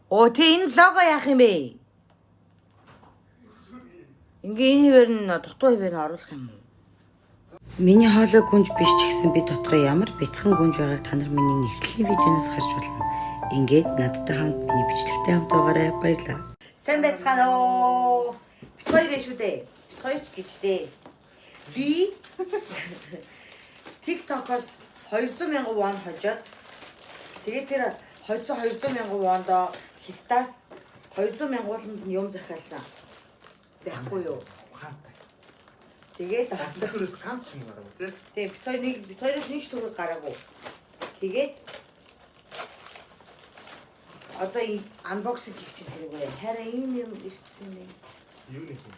Тэ энэ лого яах юм бэ? Ингээ энэ хэвээр нь дутуу хэвээр нь оруулах юм уу? Миний хоолой гүнж биш ч гэсэн би дотроо ямар бяцхан гүнж байгааг та нар миний нэгтгэлийн видеоноос харж болно. Ингээд надтай хамт миний бичлэгтэй хамт байгаарай. Баярлалаа. Сайн байцгаана уу? Бит хоёр шүү дээ. Бит хоёр ч гэж дээ. Би TikTok-оос 200,000 вон хожоод тэгээд тэр 200,000 вондоо хятадаас 200,000 ууланд нь юм захиалсан. Байхгүй юу? Ухаантай. Тэгээд өөрөөс ганц юм гарав тий. Тэгээд бит хоёроос нэг ч төгрөг гараагүй. Тэгээд одоо анбоксинг хийх чинь тэргүй. Хараа ийм юм ирсэн юм. Юу нэг юм.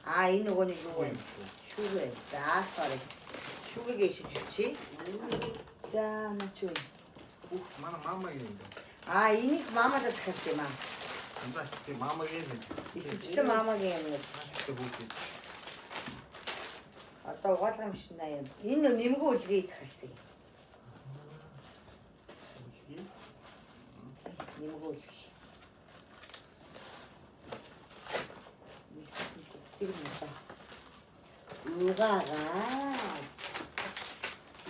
Энэ нөгөө нэг юу вэ? Шүүгээ. За sorry. Шүүгээгээ шийдчихье. За начуу. Манай мама юм. Энийг мамадад захиалсан юм аа. Амбаа тий мамагийн юм. Ихэвчлэн мамагийн юм. Одоо угаалгын машина юм. Энэ нэмгэн үлгийг захиалсан юм. Нэмгэн үлг. Угаагаа.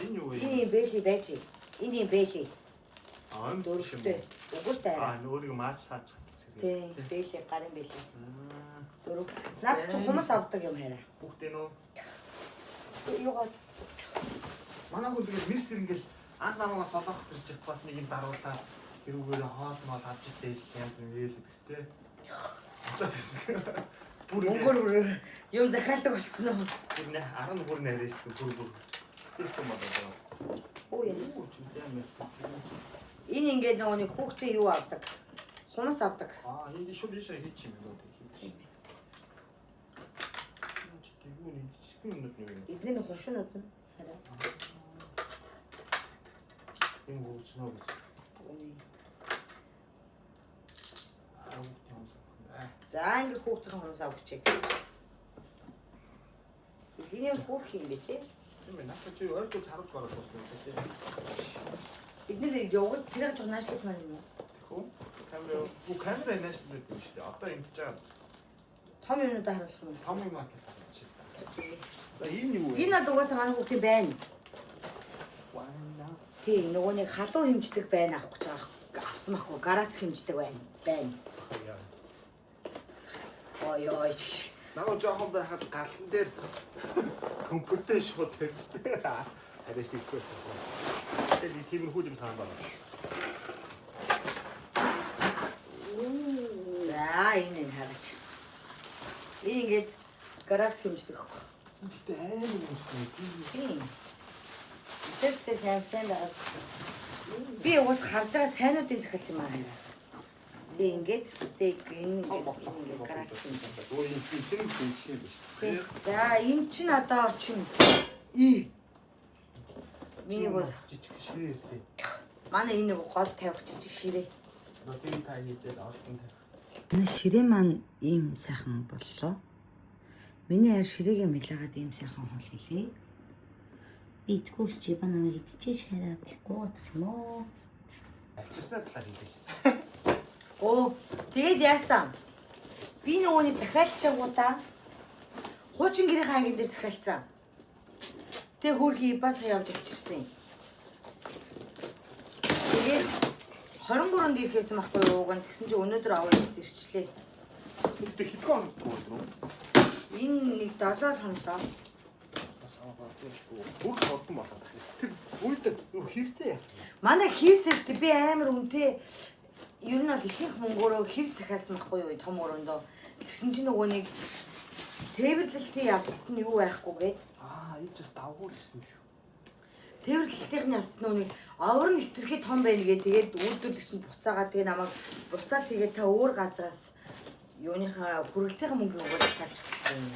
Энэ юу вэ? Энэ бэли байж. Энэ бэли. Дөрөвтэй. Угуустай. Өөрийгөө маач саачих. Тий, бэли гарын бэли. Дөрөв. Наад чи хүмүүс авдаг юм хараа. Бүгдээ нөө. Юугаа. Манай хүн тэгээд мэрс ингээл анх намайг солонгос төрж явах бас нэг юм даруулаа. Тэрүүгээр хоол мол авч идэл юм гээл гэстэй. Одоо тийм. Мөнгөөр юм захиалдаг болцсон уу? Тэр нэ 10 бүр нэрээстэй бүр. Тэрхүү мод болсон. Оо яа. Чүзэм. Энэ ингээд нөгөө нэг хүүхдээ юу авдаг? Хумс авдаг. Энэ шууд ийшээ хийчих юм уу? Тэгвэл энэ чихэн юмнууд нэг юм. Эдний хошинууд нь хараа. Энэ хөвчнөө гэж. За ингэ хүүхдийн хумс авчихъя. Эдний хүүх юм бэ те? Тийм ээ, наач чи ойртол харуулж гараад болсон юм тий. Эдний явгал тэр журналист маань юм уу? Тэхүү. Камера наашлууд гэдэг юм шүү дээ. Одоо энэ чаа Том юмудаа харуулах юм. том юм акс авчих. За энэ юу вэ? Энэ одоо угаасаа манай хүүхдийн байна. Тийм нөгөө нэг халуун хэмждэг байна авах гэж байгаа. Авсан байхгүй гарац хэмждэг байна. Ой чиш. Намайг жоохон байхад галан дээр компьютер шууд тавьчихдаг. Арайш ихээс. Тэгээд тиймэрхүү юм санаа байна. За энэ хараач. Ингээд гарац хэмждэг байхгүй. Гэтэ амар юм шиг тийм. Тэт хэмсэн байгаа. Би уус харж байгаа сайнуудын захиалсан юм аа. Би ингээд энэ гарац хэмждэг. Өө энэ чинь чинь биш. За энэ чинь одоо чинь миний бүр жижиг ширээстэй. манай энэ гол тавих жижиг ширээ. Нотын та хийжээд ордон тавих. Энэ ширээ маань ийм сайхан боллоо. Миний яар ширээгээ мэлээгаад ийм сайхан хол хийлээ. Би итгүүс чи банана идчихэж хараа бихгүй гэх юм уу? Ачирснаа талаар хийлээ. Тэгээд яасан? Би нөгөөний захиалчаагуудаа хуучин гэрийн ангин дээр захиалцсан. Тэг хөрхи бас явж авчирсан. Тэгээд 23-нд ирэхсэн байхгүй юу? Тэгсэн чи өнөөдөр аваад ирчлээ. Тэгтээ хэдэн хоног төгөлдрөө? Энэ нэг 7 хонолоо. Бас аваад шүү. Бүр холдсон байна. Тэр үед юу хийвсэн? Манай хийвсэн шүү дээ. Би амар үнэтэй ер нь бол ихэнх мөнгөөрөө хивс захиалсан байхгүй юу? Том өрөөндөө. Тэгсэн чи нөгөө нэг тээвэрлэлтийн явцад нь юу байхгүй гээд. Энэ ч бас давгүй гэсэн юм шүү. Тээвэрлэлтийн явцад нөгөө нэг овор нь хитрхи том байна гээ. Тэгээд үйлдвэрлэгч нь буцаагаад тэгээ намайг буцаал тэгээд та өөр газраас юуныхаа хүргэлтийн мөнгөийг өгөөд талчих гэсэн юм.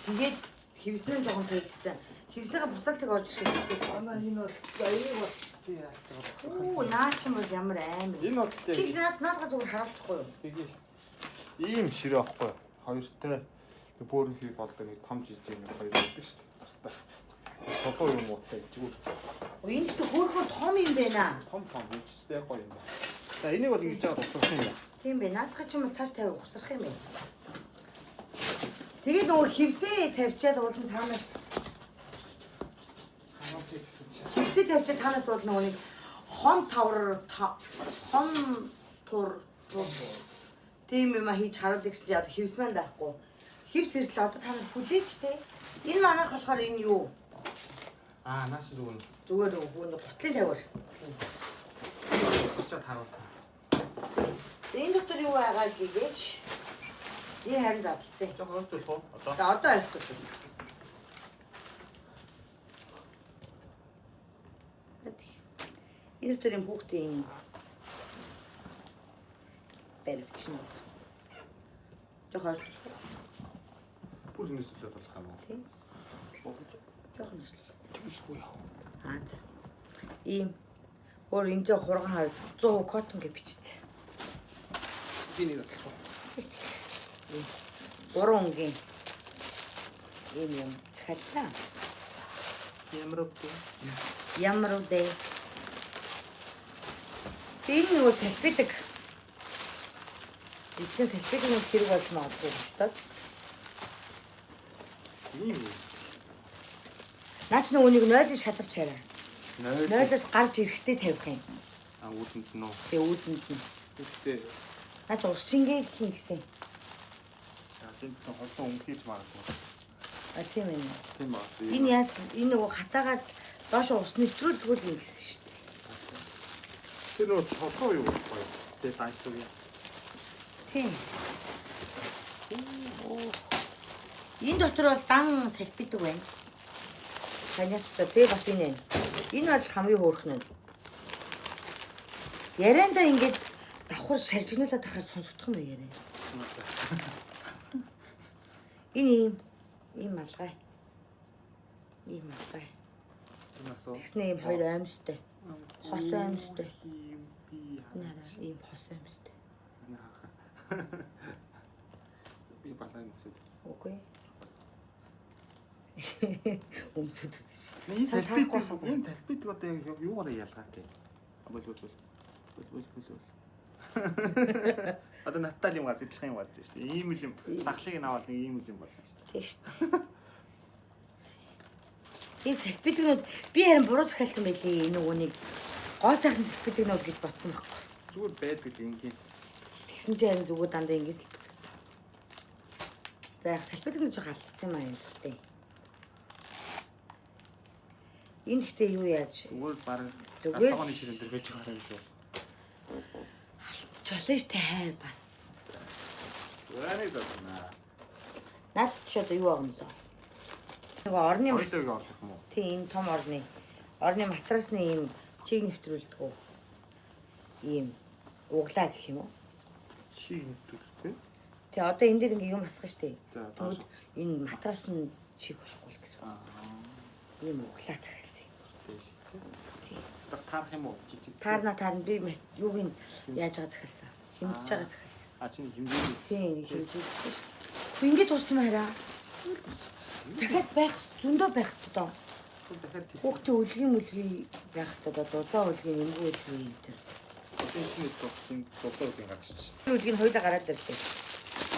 Тэгээд хивснээ жоохон тэлсэн. Хивснийхаа буцаалтыг орж ирэх гэсэн. Энэ бол энийг бол би яах вэ? Наа ч юм бол ямар амар. Энэ бол чи наадгаа зүгээр харуулчихгүй юу? Тэгээ. Ийм ширээ авахгүй. Хоёртой бөөрөнхий болдог нэг том жижиг нэг хоёр байдаг шүү дээ. Толгой юм уутай зүгээр. Энэ их хөөрхөн том юм байна. Том үчтэй гоё юм байна. За энийг бол ингэж жаад усрах юм байна. Тийм бэ. Наадах ч юм уу цааш тавих усрах юм байна. Тэгээд нөгөө хевсээ тавьчаад уулын таанаас хевсээ тавьчаад таанаас бол нөгөө нэг хон тур тийм юм хийж харуулдаг гэсэн чинь одоо хевс маань байхгүй. Хевс ирэл одоо танаа хүлээж те. Энэ манайх болохоор энэ юу? Нааш зүгээр нөгөө гутлын тавиар. Чичээд харуулна. Энэ дотор юу байгаа гэгээч. Би харин задлцсан. Жохоо ойлтуулах уу? Одоо ойлтуулъя. Энэ дотор юм хүүхдийн баривчнууд. Жохоо ойлтуулах. Бүр нэслээд болох юм уу? Тийм. Жохоо нэслэл. Тиймшгүй яа. За. Ийм өөр энэ хурган хар 100% коттон гэж бичсэн. Би нэг баталчих. 3 өнгийн юм захиаллаа. Ямар үдэ. Энэ нөгөө салфетик. Жижигэн салфетик нэг хэрэг болж магадгүй шүү дээ. Ийм. Наач нөгөө нэг нойлын шалавч хараа. Нойл. Нойлоос гарч ирэхдээ тавих юм. Үүдэнд нь үү? Тэгээ үүдэнд нь. Үстэй. Наач ус шингээ гэх гэсэн. Тэнд нь холон өнгөж магадгүй. Тийм ээ. Тийм ба. Энэ яас энэ нөгөө хатаагаад доош ус нэвтрүүлгүүл юм гэсэн шүү дээ. Тэр нөгөө толгой юу гоё. Тэгээ дайсуу юм. Тийм. Энэ дотор бол дан салфитдаг байна. Таньд би бас энэ. Энэ бол хамгийн хөөрхөн нь. Ярианда ингэж давхар шаржигнуулаад тахаар сонсогдох юм яриа. Энэ ийм малгай. Ийм малгай. Насоо. Тэгснэ ийм хоёр аймстай. Хос аймстай. Би Нара ийм хос аймстай. Би балай өмсөд. Окей. Өмсөд үзэж. Энэ талбит одоо яг юугаар ялгаатай. Бол. Одоо Натали юм гарч идэх юм болж шүү дээ. Ийм л юм сахлыг наваад нэг ийм л юм болно шүү дээ. Тийм шүү дээ. Энэ салфитгнууд би харин буруу захиалсан байлээ. Нөгөө нэг гоо сайхан салфитгнууд гэж бодсон байхгүй. Зүгээр байдаг л ингийн. Тэгсэн чинь харин зүгээр дандаа ингэж л битгсэн. За яг салфитгнууд жоо алдсан юм аа юм зүртэй. Энэ ихтэй юу яаж? Зүгээр баг Зүгээр. тагооны ширэн дээр байж байгаа юм шүү. Чолоош тайр бас. Яаныг даа. Наад ч одоо юу байгаа юм лөө? Нөгөө орны Ойлог олох юм уу? тийм энэ том орны матрасны ийм чиг нэвтрүүлдэг үү? Ийм углаа гэх юм уу? Чиг нэвтрүүлдэг. Тэ одоо энэ дээр ингээ юм асах штеп. За, Тэгвэл энэ матрас нь чиг болохгүй л гэсэн. Ийм углаа захиалсан юм. Тийм. Таарах юм уу? Таарна би юуг нь яаж байгаа захиалсан. Хэмжиж байгаа захиалсан. Чиний хэмжээ. Тийм хэмжиж шүү дээ. Хөө ингэ туссан хараа. Дахиад байх зөндөө байх хэрэгтэй доо. Дахиад Хүүхдийн үлгийн байх хэрэгтэй доо. Дузаа үлгийн эмгэн үлгийн дээр. тийм тохсын дулуугийн гарчиж. Үлгийн хоёулаа гараад ирлээ.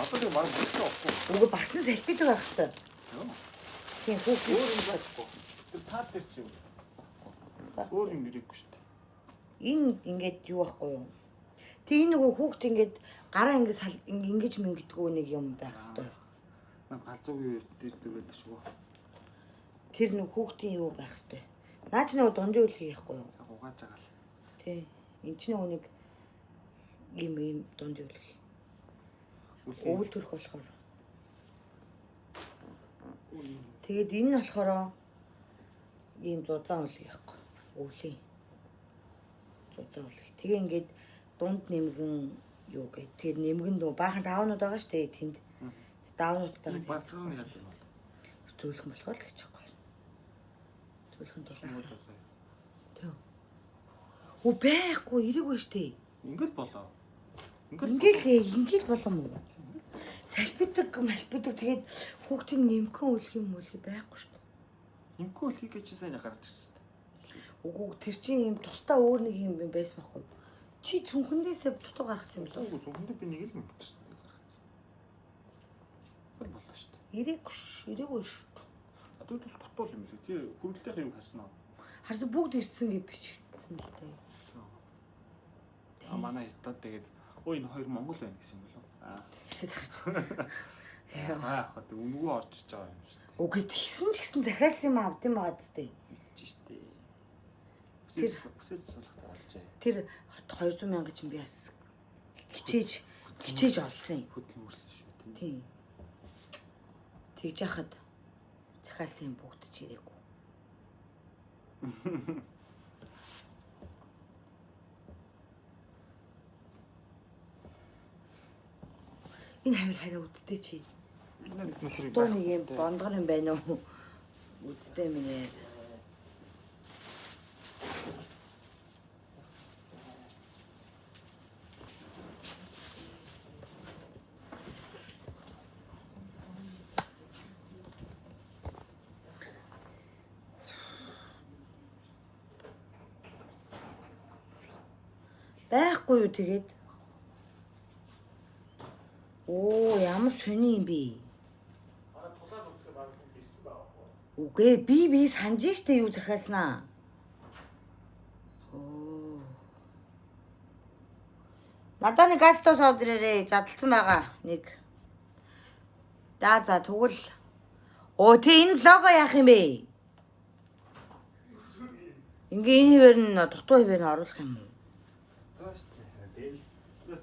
Одоо нэг баг болчихсон. Үгүй бас нь салфитдаг байх хэрэгтэй. Тийм хүүхдийн Өөр юм байхгүй. Тэр цаад дээр чи юу? Өөр юм ирээгүй шүү дээ. энэ ингээд юу байхгүй юу? Тэг энэ нөгөө хүүхд ингээд гараа ингэж мингдгүү нэг юм байх хэрэгтэй. Нам галзуугийн дээр байдаг шүү. Тэр нэг хүүхдийн юу байх хэрэгтэй. Наач нөгөө дундын үлгий яахгүй юу? Угааж байгаа л. Тий. Энд чинь нөгөө нэг ийм дундын үлгий. Өвөл төрөх болохоор. Тэгээд энэ нь болохоор ийм зузаан үлгий яахгүй. Өвлийн. Зузаан үлгий. Тэгээ ингээд дунд нэмгэн юу гэ. Тэгээд нэмгэн дөө баахан даавнууд байгаа шүү дээ тэнд. Даавнуудтайгаа балцгааны яд юм бол. зөөлхөн болохоор л гэж байгаа. Зөөлхөн дулаах. Тэг. Оо байхгүй ирээгүй штэ. Ингээл болоо. Ингээл болом уу? Салфитдаг тэгээд хүүхдийн нэмхэн үлгэх юм байхгүй штэ. Инкүү л хийгээ чи сайн гарч ирсэн. Үгүй тэр чинь юм тусдаа өөр нэг юм байсан байхгүй. Чи цүнхэндээсээ дутуу гаргацсан юм болов? Үгүй зөвхөндөө би нэг л мөчсөн гаргацсан. Бол болоо шүү дээ. Ирээгүй шүү. Надад бол дутуул юм лээ. Тий хөрөлтийнх юм харсан уу? Харсан бүгд ирсэн гэж бичигдсэн л дээ. Манай хятад тэгээд өө энэ хоёр Монгол байна гэсэн юм болов? Хэлээд байгаа чи. Яа. Хаад өнгөө орчиж байгаа юм шүү дээ. Үгүй тэгсэн ч гэсэн захиалсан юм авд юм байгаа зү. Мэдчих штэ. Үсээс салах таалжээ. Тэр 200 мянга чинь би бас хичээж олсон юм. Хөдөлмөрсөн шүү Тийм. Тэгж яхад захиалсан юм бүгд ч ирээгүй. Энэ хамир хараа үдтэй чи. Тоо нэг юм бондгор юм байна уу? Үдтэй минь ээ. Байхгүй юу тэгээд? Оо ямар сони юм бэ? Тулаад үзэх баг бэлтгэн байгаа. Үгүй би санаж штэ юу захиалснаа. Оо. Надад нэг газ тус авдрээрээ задлсан байгаа нэг. За тэгвэл оо тэ энэ лого яах юм бэ? Ингээ энэ хэвээр нь дутуу хэвээр нь оруулах юм уу? За штэ. Тэгэл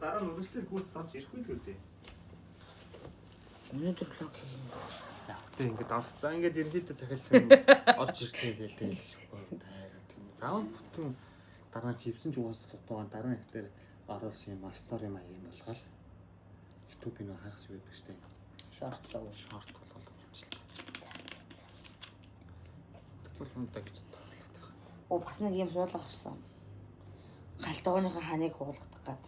дараа нь үргэлжлэл гүйс авч ирэхгүй л үү дээ. Өнөөдөр лог хийх юм. Яг тэ ингээд алс. За ингээд ерөнхийдөө захиалсан орж ирлээ гээл тэгэл тайраа тийм. Заавал бүтэн дараа нь хийвсэн ч угаасаа дутуугаа дараа нь ихтер оруулсан юм мастер юм аа юм болгоод YouTube-ийг нөө хайхс байдаг штэ. Шорт болгоод оруулчихлаа. Тэгвэл юмдаг гэж бодлоо. Оо бас нэг юм хуулга авсан. Галтгооныхоо ханыг хуулгадаг гад.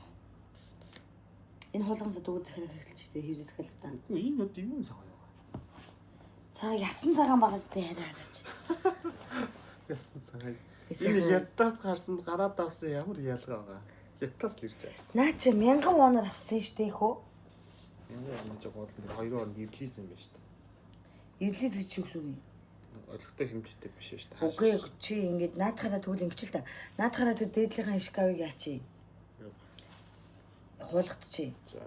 Энэ хуулгансаа дүүг захиалах хэлчихтэй хэврээс захиалахтаа. Үгүй энэ өд юу цаг байгаа. Цаа ясан цагаан багаас тэ хараач. Ясан цагаан. Энэ ядтаас гарсанд гараад авсан ямар ялгаа байгаа. Ядтаас л ирж байгаа. Наа чи 1000 воноор авсан штэ хөө. 1000 вон жиг бодлоо 2 орнд ирлиз юм байна штэ. Ирлиз гэж юу гэсэн үг юм? Олигтой хэмжээтэй биш шүү дээ. Үгүй чи ингээд наадахаараа тэгвэл ингэж л та. Наадахаараа тэр дээдлийнхэн шкавыг яачи. Хуулгадчихъя. За.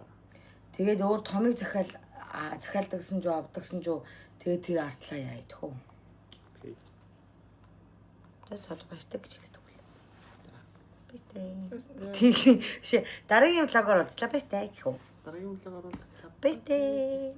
Тэгээд өөр томыг захиалдагсан жоо авдагсан жоо тэгээд тэр артлаа яа идэх үү. Окей. Тэгээд сод баяртай гэж хэлдэг үл. Битээ. Тий. Дараагийн влогоор уулзлаа байтаа гэх үү. Дараагийн влогоор уулзлаа. Байтээ.